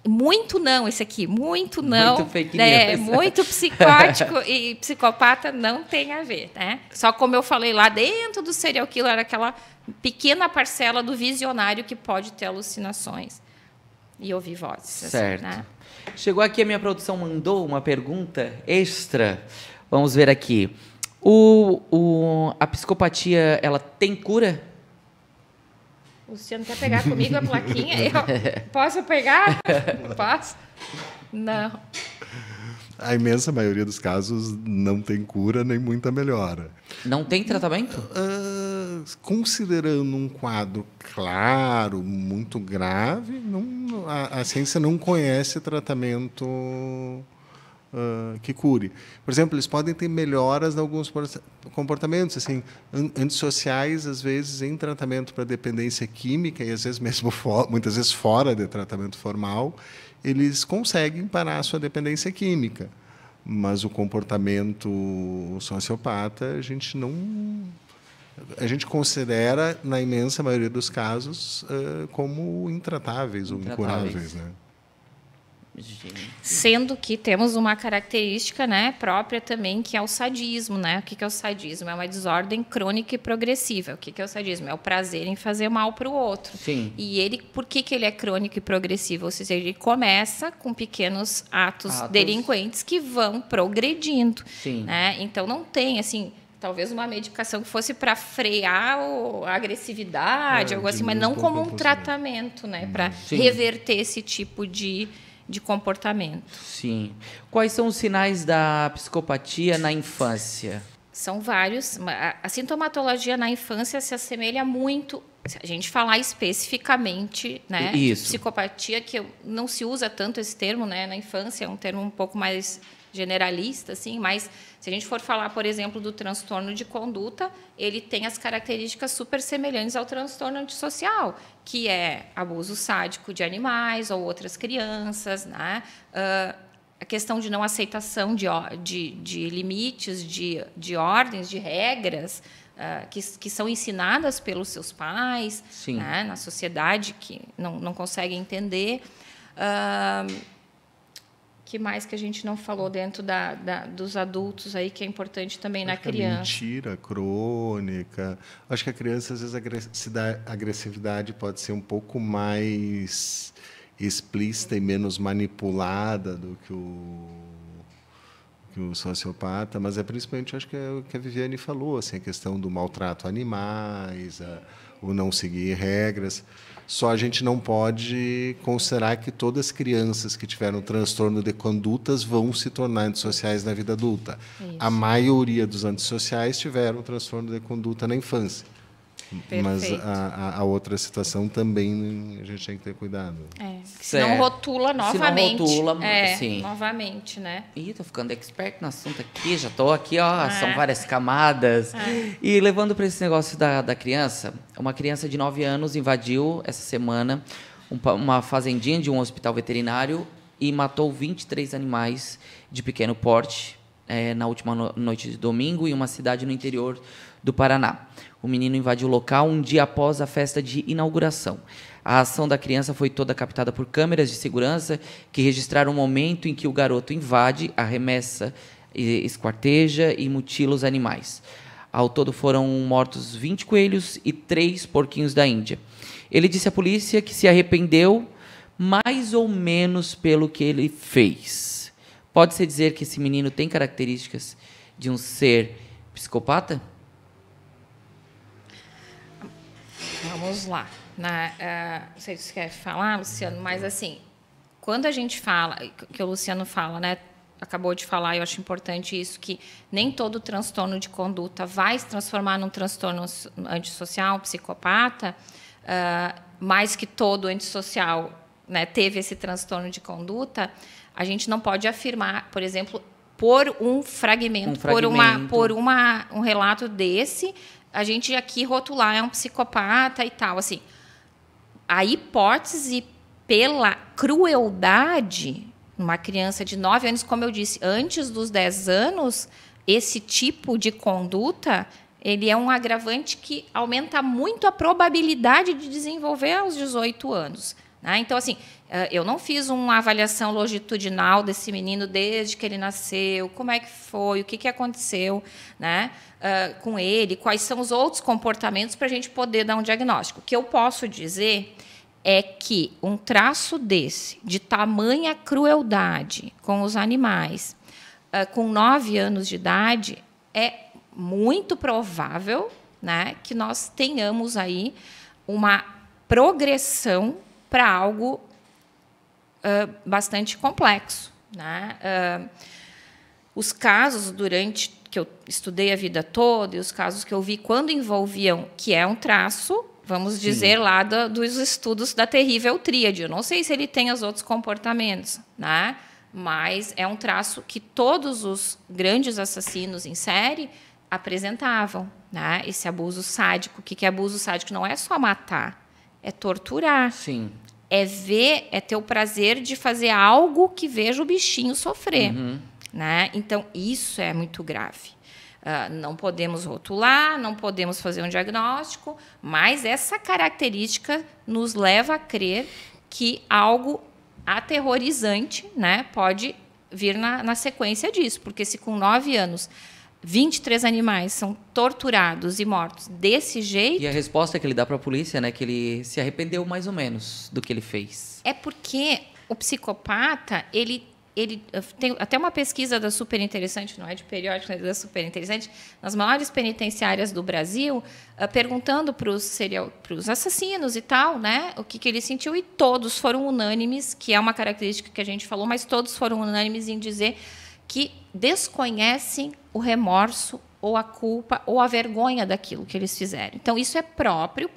Speaker 2: muito não, esse aqui, muito não.
Speaker 1: Muito fake news.
Speaker 2: Muito psicótico e psicopata não tem a ver, né? Só como eu falei lá, dentro do serial killer, aquela pequena parcela do visionário que pode ter alucinações e ouvir vozes.
Speaker 1: Certo.
Speaker 2: Assim, né?
Speaker 1: Chegou aqui, a minha produção mandou uma pergunta extra. Vamos ver aqui. A psicopatia, ela tem cura?
Speaker 2: O Luciano quer pegar comigo a plaquinha? Posso pegar? Posso? Não.
Speaker 3: A imensa maioria dos casos não tem cura nem muita melhora.
Speaker 1: Não tem tratamento?
Speaker 3: Considerando um quadro claro, muito grave, a ciência não conhece tratamento que cure. Por exemplo, eles podem ter melhoras em alguns comportamentos, assim, antissociais, às vezes em tratamento para dependência química e às vezes mesmo muitas vezes fora de tratamento formal, eles conseguem parar a sua dependência química. Mas o comportamento sociopata, a gente considera, na imensa maioria dos casos, como intratáveis ou incuráveis, né?
Speaker 2: Sendo que temos uma característica, né, própria também, que é o sadismo, né? O que é o sadismo? É uma desordem crônica e progressiva. O que é o sadismo? É o prazer em fazer mal para o outro.
Speaker 1: Sim.
Speaker 2: E por que ele é crônico e progressivo? Ou seja, ele começa com pequenos atos delinquentes que vão progredindo.
Speaker 1: Sim.
Speaker 2: Né? Então, não tem, assim, talvez uma medicação que fosse para frear a agressividade, algo assim, mas não como um tratamento, né, para reverter esse tipo de comportamento.
Speaker 1: Sim. Quais são os sinais da psicopatia na infância?
Speaker 2: São vários. A sintomatologia na infância se assemelha muito, se a gente falar especificamente, né?
Speaker 1: Isso.
Speaker 2: Psicopatia, que não se usa tanto esse termo, né, na infância, é um termo um pouco mais generalista, assim, mas se a gente for falar, por exemplo, do transtorno de conduta, ele tem as características super semelhantes ao transtorno antissocial, que é abuso sádico de animais ou outras crianças, né? A questão de não aceitação de limites, de ordens, de regras que são ensinadas pelos seus pais, né, na sociedade, que não conseguem entender. Que mais que a gente não falou dentro dos adultos aí, que é importante também na criança?
Speaker 3: Mentira crônica. Acho que a criança, às vezes, a agressividade pode ser um pouco mais explícita e menos manipulada do que o sociopata, mas é principalmente, acho que é o que a Viviane falou, assim, a questão do maltrato a animais, o não seguir regras. Só a gente não pode considerar que todas as crianças que tiveram transtorno de condutas vão se tornar antissociais na vida adulta. Isso. A maioria dos antissociais tiveram transtorno de conduta na infância. Perfeito. Mas a outra situação também a gente tem que ter cuidado.
Speaker 2: Se não rotula novamente.
Speaker 1: Se não rotula, sim.
Speaker 2: Novamente, né?
Speaker 1: Ih, tô ficando expert no assunto aqui, já tô aqui, ó, são várias camadas. E levando para esse negócio da criança, uma criança de 9 anos invadiu essa semana uma fazendinha de um hospital veterinário e matou 23 animais de pequeno porte na última noite de domingo em uma cidade no interior do Paraná. O menino invadiu o local um dia após a festa de inauguração. A ação da criança foi toda captada por câmeras de segurança que registraram o momento em que o garoto invade, arremessa, esquarteja e mutila os animais. Ao todo foram mortos 20 coelhos e 3 porquinhos da Índia. Ele disse à polícia que se arrependeu mais ou menos pelo que ele fez. Pode-se dizer que esse menino tem características de um ser psicopata?
Speaker 2: Vamos lá. Não sei se você quer falar, Luciano, mas assim, quando a gente fala, que o Luciano fala, né, acabou de falar, eu acho importante isso, que nem todo transtorno de conduta vai se transformar num transtorno antissocial, psicopata, mais que todo antissocial, né, teve esse transtorno de conduta, a gente não pode afirmar, por exemplo, por um fragmento. Por um relato desse, a gente aqui rotular é um psicopata e tal, assim. a hipótese pela crueldade, uma criança de 9 anos, como eu disse, antes dos 10 anos, esse tipo de conduta, ele é um agravante que aumenta muito a probabilidade de desenvolver aos 18 anos. Né? Então, assim, eu não fiz uma avaliação longitudinal desse menino desde que ele nasceu, como é que foi, o que aconteceu, né, com ele, quais são os outros comportamentos para a gente poder dar um diagnóstico. O que eu posso dizer é que um traço desse, de tamanha crueldade com os animais, com 9 anos de idade, é muito provável, né, que nós tenhamos aí uma progressão para algo bastante complexo. Né? Os casos que eu estudei a vida toda, e os casos que eu vi quando envolviam, que é um traço, vamos dizer, lá dos estudos da terrível tríade. Eu não sei se ele tem os outros comportamentos, né? Mas é um traço que todos os grandes assassinos em série apresentavam, né? Esse abuso sádico. O que é abuso sádico? Não é só matar, é torturar.
Speaker 1: Sim.
Speaker 2: É ter o prazer de fazer algo que veja o bichinho sofrer. Né? Então, isso é muito grave. Não podemos rotular, não podemos fazer um diagnóstico, mas essa característica nos leva a crer que algo aterrorizante, né, pode vir na sequência disso. Porque se com 9 anos 23 animais são torturados e mortos desse jeito...
Speaker 1: E a resposta que ele dá para a polícia, né, que ele se arrependeu mais ou menos do que ele fez.
Speaker 2: É porque o psicopata, ele tem até uma pesquisa da super interessante, não é de periódico, mas da super interessante, nas maiores penitenciárias do Brasil, perguntando para os assassinos e tal, né, o que ele sentiu, e todos foram unânimes, que é uma característica que a gente falou, mas todos foram unânimes em dizer que desconhecem o remorso ou a culpa ou a vergonha daquilo que eles fizeram. Então, isso é próprio,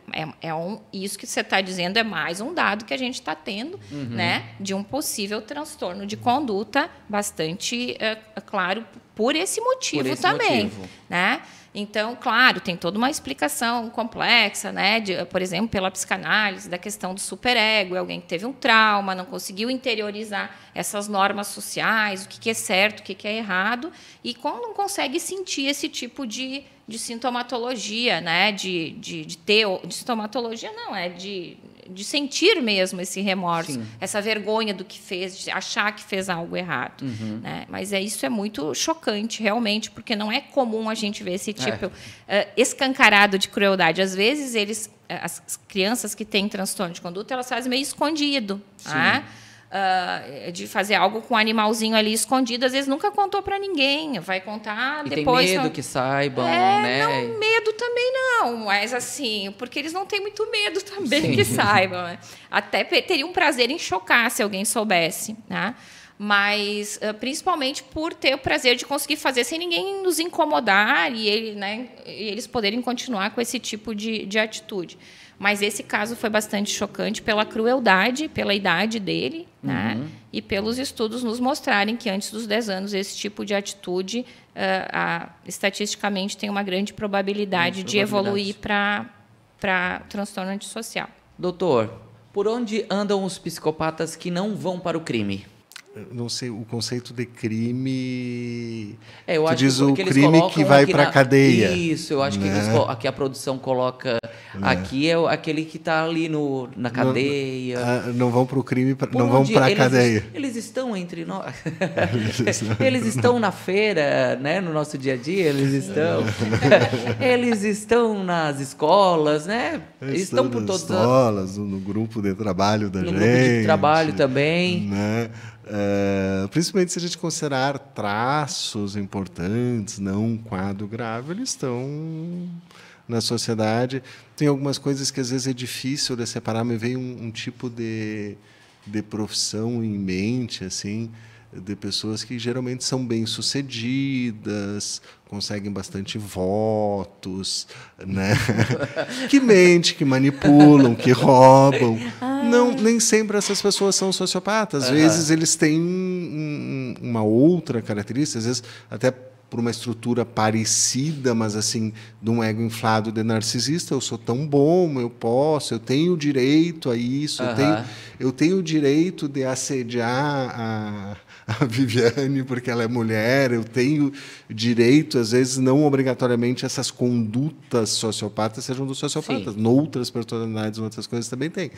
Speaker 2: isso que você está dizendo é mais um dado que a gente está tendo, né, de um possível transtorno de conduta bastante claro por esse motivo também. Né? Então, claro, tem toda uma explicação complexa, né, por exemplo, pela psicanálise, da questão do superego, alguém que teve um trauma, não conseguiu interiorizar essas normas sociais, o que é certo, o que é errado, e quando não consegue sentir esse tipo de sintomatologia, né, de sintomatologia não, de sentir mesmo esse remorso, sim, essa vergonha do que fez, de achar que fez algo errado. Né? Mas isso é muito chocante, realmente, porque não é comum a gente ver esse tipo escancarado de crueldade. Às vezes, as crianças que têm transtorno de conduta, elas fazem meio escondido. Tá? De fazer algo com um animalzinho ali escondido, às vezes nunca contou para ninguém, vai contar
Speaker 1: e
Speaker 2: depois.
Speaker 1: Tem medo que saibam, né?
Speaker 2: Não, medo também não, mas assim, porque eles não têm muito medo também que saibam. Né? Até teriam um prazer em chocar se alguém soubesse, né? Mas principalmente por ter o prazer de conseguir fazer sem ninguém nos incomodar e eles poderem continuar com esse tipo de atitude. Mas esse caso foi bastante chocante pela crueldade, pela idade dele, né? E pelos estudos nos mostrarem que antes dos 10 anos esse tipo de atitude, estatisticamente, tem uma grande probabilidade de evoluir para transtorno antissocial.
Speaker 1: Doutor, por onde andam os psicopatas que não vão para o crime?
Speaker 3: Não sei, o conceito de crime...
Speaker 1: eu acho
Speaker 3: diz
Speaker 1: que
Speaker 3: o crime que vai para a cadeia.
Speaker 1: Isso, eu acho, né, que a produção coloca... Aqui é aquele que está ali na cadeia.
Speaker 3: Não vão para o crime, não vão para a cadeia.
Speaker 1: Eles estão entre nós. Eles estão na feira, né, no nosso dia a dia, eles estão... eles estão nas escolas, né? Eles estão por todas as
Speaker 3: escolas, no grupo de trabalho da gente. No
Speaker 1: grupo de trabalho também.
Speaker 3: Né? Principalmente se a gente considerar traços importantes, não um quadro grave, eles estão na sociedade. Tem algumas coisas que às vezes é difícil de separar, me veio um tipo de profissão em mente, assim, de pessoas que geralmente são bem-sucedidas, conseguem bastante votos, né? Que mentem, que manipulam, que roubam. Não, nem sempre essas pessoas são sociopatas. Às vezes eles têm uma outra característica, às vezes até por uma estrutura parecida, mas assim, de um ego inflado de narcisista. Eu sou tão bom, eu posso, eu tenho direito a isso, eu tenho o direito de assediar a Viviane porque ela é mulher, eu tenho direito, às vezes, não obrigatoriamente essas condutas sociopatas sejam dos sociopatas.
Speaker 1: Sim.
Speaker 3: Noutras personalidades, outras coisas também tem.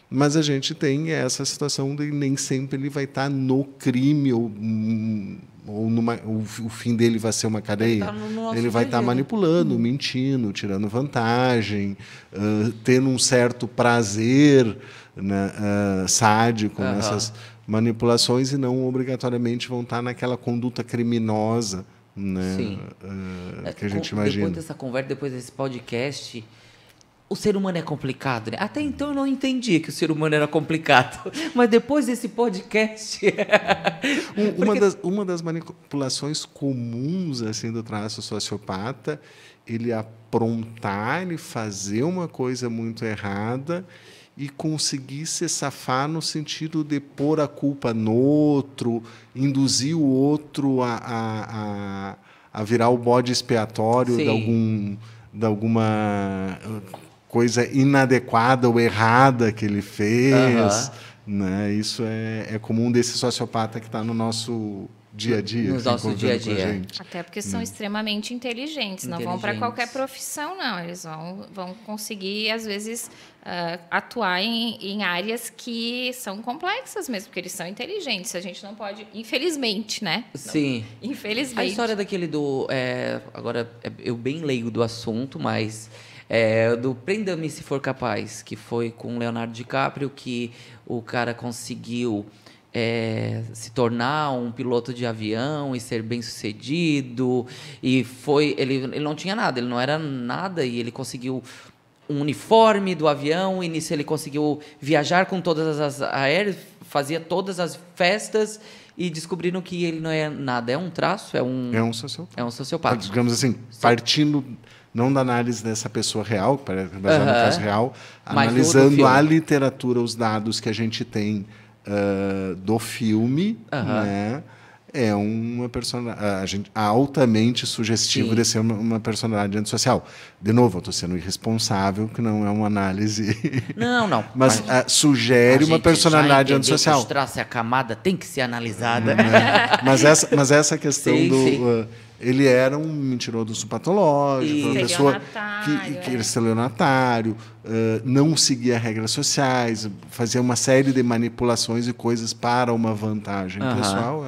Speaker 3: Mas a gente tem essa situação de nem sempre ele vai estar no crime ou o fim dele vai ser uma cadeia. Ele vai estar manipulando, mentindo, tirando vantagem, tendo um certo prazer, né, sádico nessas manipulações e não obrigatoriamente vão estar naquela conduta criminosa, né, que a gente imagina.
Speaker 1: Depois dessa conversa, depois desse podcast, o ser humano é complicado, né? Até então eu não entendia que o ser humano era complicado, mas depois desse podcast...
Speaker 3: Uma das manipulações comuns assim, do traço sociopata, ele aprontar, ele fazer uma coisa muito errada e conseguir se safar no sentido de pôr a culpa no outro, induzir o outro a virar o bode expiatório de alguma coisa inadequada ou errada que ele fez. Né? Isso é comum desse sociopata que está no nosso dia a dia.
Speaker 1: No nosso dia a dia.
Speaker 2: Até porque são extremamente inteligentes. Não vão para qualquer profissão, não. Eles vão conseguir, às vezes, atuar em áreas que são complexas mesmo, porque eles são inteligentes. A gente não pode... Infelizmente, né?
Speaker 1: Sim.
Speaker 2: Não, infelizmente.
Speaker 1: A história daquele do... agora, eu bem leigo do assunto, mas... do Prenda-me Se For Capaz, que foi com Leonardo DiCaprio, que o cara conseguiu se tornar um piloto de avião e ser bem-sucedido, e ele não tinha nada, ele não era nada, e ele conseguiu um uniforme do avião, e nisso ele conseguiu viajar com todas as aéreas, fazia todas as festas, e descobriram que ele não é nada, é um traço, é um sociopata. É um sociopata.
Speaker 3: Digamos assim, partindo... não da análise dessa pessoa real, baseado no caso real, analisando a literatura, os dados que a gente tem do filme, né, é uma personagem altamente sugestivo de ser uma personalidade antissocial. De novo, eu estou sendo irresponsável, que não é uma análise...
Speaker 1: Não.
Speaker 3: Mas sugere uma personalidade antissocial.
Speaker 1: Os traços e a camada tem que ser analisada.
Speaker 3: Mas essa questão ele era um mentiroso patológico, uma pessoa que era estelionatário, não seguia regras sociais, fazia uma série de manipulações e coisas para uma vantagem pessoal.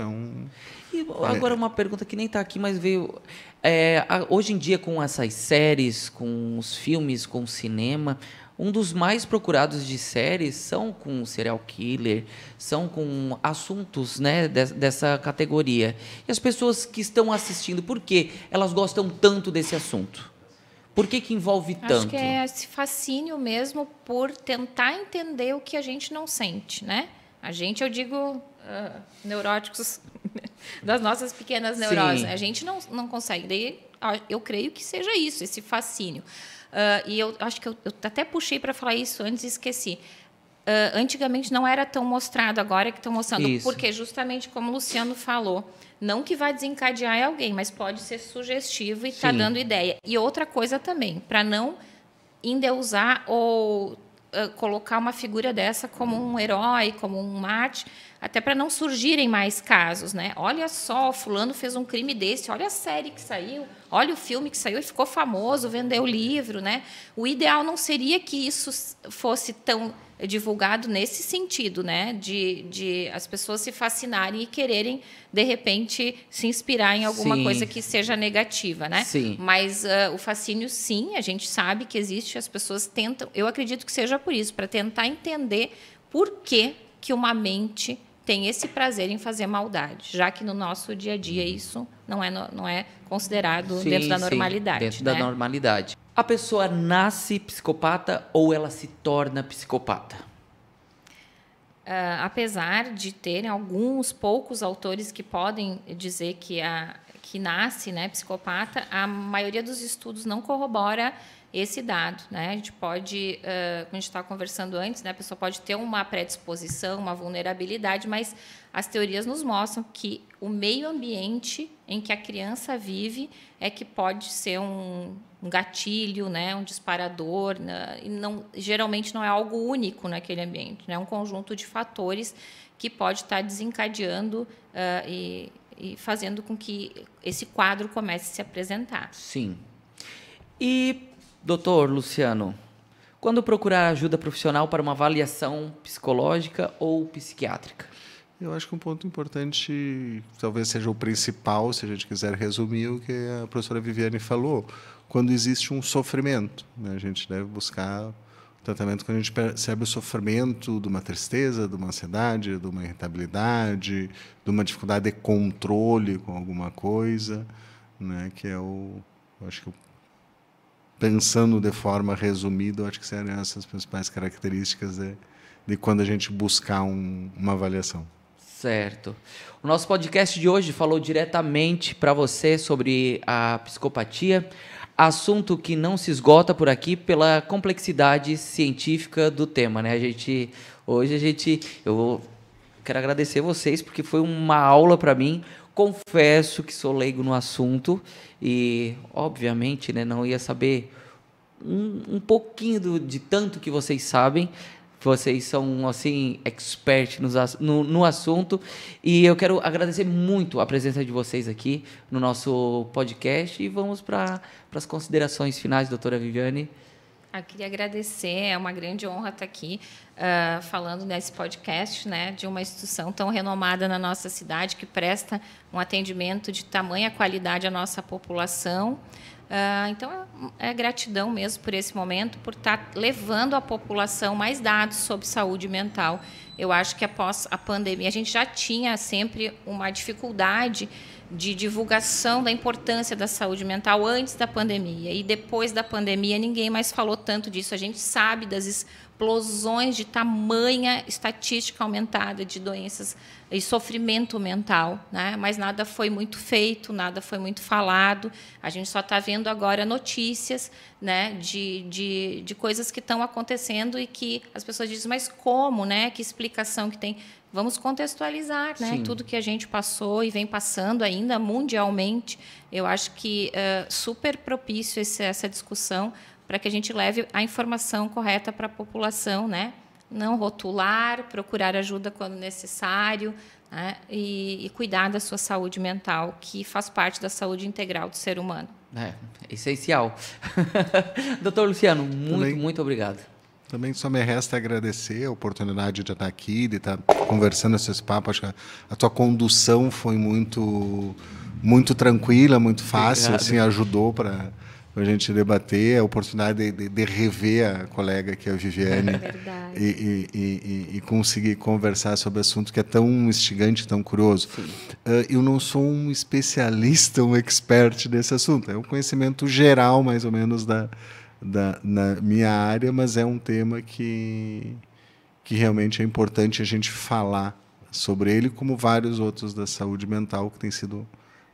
Speaker 1: E agora uma pergunta que nem está aqui, mas veio... hoje em dia, com essas séries, com os filmes, com o cinema... Um dos mais procurados de séries são com serial killer, são com assuntos, né, dessa categoria. E as pessoas que estão assistindo, por que elas gostam tanto desse assunto? Por que envolve tanto?
Speaker 2: Acho que é esse fascínio mesmo por tentar entender o que a gente não sente, né? A gente, eu digo, neuróticos das nossas pequenas neuroses. A gente não consegue. Daí, eu creio que seja isso, esse fascínio. E eu acho que eu até puxei para falar isso antes e esqueci. Antigamente não era tão mostrado, agora é que estão mostrando. Isso. Porque justamente como o Luciano falou, não que vai desencadear em alguém, mas pode ser sugestivo e está dando ideia. E outra coisa também, para não endeusar ou colocar uma figura dessa como um herói, como um mártir, até para não surgirem mais casos, né? Olha só, fulano fez um crime desse, olha a série que saiu, olha o filme que saiu e ficou famoso, vendeu livro, né? O ideal não seria que isso fosse tão divulgado nesse sentido, né? De as pessoas se fascinarem e quererem, de repente, se inspirar em alguma coisa que seja negativa, né?
Speaker 1: Sim.
Speaker 2: Mas o fascínio, sim, a gente sabe que existe, as pessoas tentam, eu acredito que seja por isso, para tentar entender por que uma mente tem esse prazer em fazer maldade, já que no nosso dia a dia isso não é considerado dentro da normalidade.
Speaker 1: Dentro da normalidade. A pessoa nasce psicopata ou ela se torna psicopata?
Speaker 2: Apesar de terem alguns poucos autores que podem dizer que nasce, né, psicopata, a maioria dos estudos não corrobora esse dado, né? A gente pode, como a gente estava conversando antes, né? A pessoa pode ter uma predisposição, uma vulnerabilidade, mas as teorias nos mostram que o meio ambiente em que a criança vive é que pode ser um gatilho, né? Um disparador, né? E geralmente não é algo único naquele ambiente, né? É um conjunto de fatores que pode estar desencadeando e fazendo com que esse quadro comece a se apresentar.
Speaker 1: Sim. E, doutor Luciano, quando procurar ajuda profissional para uma avaliação psicológica ou psiquiátrica?
Speaker 3: Eu acho que um ponto importante, talvez seja o principal, se a gente quiser resumir o que a professora Viviane falou, quando existe um sofrimento, né? A gente deve buscar tratamento quando a gente percebe o sofrimento de uma tristeza, de uma ansiedade, de uma irritabilidade, de uma dificuldade de controle com alguma coisa, né? Que é acho que pensando de forma resumida, eu acho que seriam essas principais características de quando a gente buscar uma avaliação.
Speaker 1: Certo. O nosso podcast de hoje falou diretamente para você sobre a psicopatia, assunto que não se esgota por aqui pela complexidade científica do tema, né? Eu quero agradecer vocês porque foi uma aula para mim. Confesso que sou leigo no assunto e, obviamente, né, não ia saber um pouquinho de tanto que vocês sabem. Vocês são, assim, expert no assunto. E eu quero agradecer muito a presença de vocês aqui no nosso podcast. E vamos para as considerações finais, doutora Viviane.
Speaker 2: Eu queria agradecer, é uma grande honra estar aqui falando nesse podcast, né, de uma instituição tão renomada na nossa cidade, que presta um atendimento de tamanha qualidade à nossa população. Então, é gratidão mesmo por esse momento, por estar levando à população mais dados sobre saúde mental. Eu acho que após a pandemia, a gente já tinha sempre uma dificuldade de divulgação da importância da saúde mental antes da pandemia. E depois da pandemia, ninguém mais falou tanto disso. A gente sabe das explosões de tamanha estatística aumentada de doenças e sofrimento mental, né? Mas nada foi muito feito, nada foi muito falado. A gente só está vendo agora notícias, né, de coisas que estão acontecendo e que as pessoas dizem, mas como, né? Que explicação que tem? Vamos contextualizar, né? Tudo que a gente passou e vem passando ainda mundialmente. Eu acho que super propício essa discussão para que a gente leve a informação correta para a população, né? Não rotular, procurar ajuda quando necessário, né? E cuidar da sua saúde mental, que faz parte da saúde integral do ser humano.
Speaker 1: É essencial. Doutor Luciano, muito obrigado.
Speaker 3: Também só me resta agradecer a oportunidade de estar aqui, de estar conversando esse papo. Acho que a tua condução foi muito tranquila, muito fácil, assim, ajudou para a gente debater, a oportunidade de rever a colega aqui, a Viviane, e conseguir conversar sobre assunto que é tão instigante, tão curioso. Eu não sou um especialista, um expert desse assunto, é um conhecimento geral, mais ou menos, na minha área, mas é um tema que realmente é importante a gente falar sobre ele, como vários outros da saúde mental que tem sido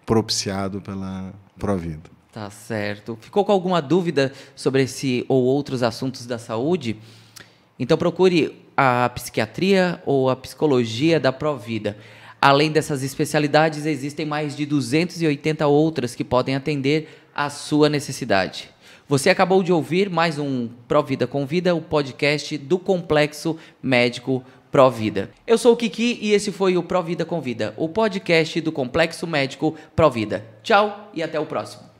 Speaker 3: propiciado pela Provida.
Speaker 1: Tá certo. Ficou com alguma dúvida sobre esse ou outros assuntos da saúde? Então procure a psiquiatria ou a psicologia da Provida. Além dessas especialidades, existem mais de 280 outras que podem atender à sua necessidade. Você acabou de ouvir mais um Provida Convida, o podcast do Complexo Médico Provida. Eu sou o Kiki e esse foi o Provida Convida, o podcast do Complexo Médico Provida. Tchau e até o próximo.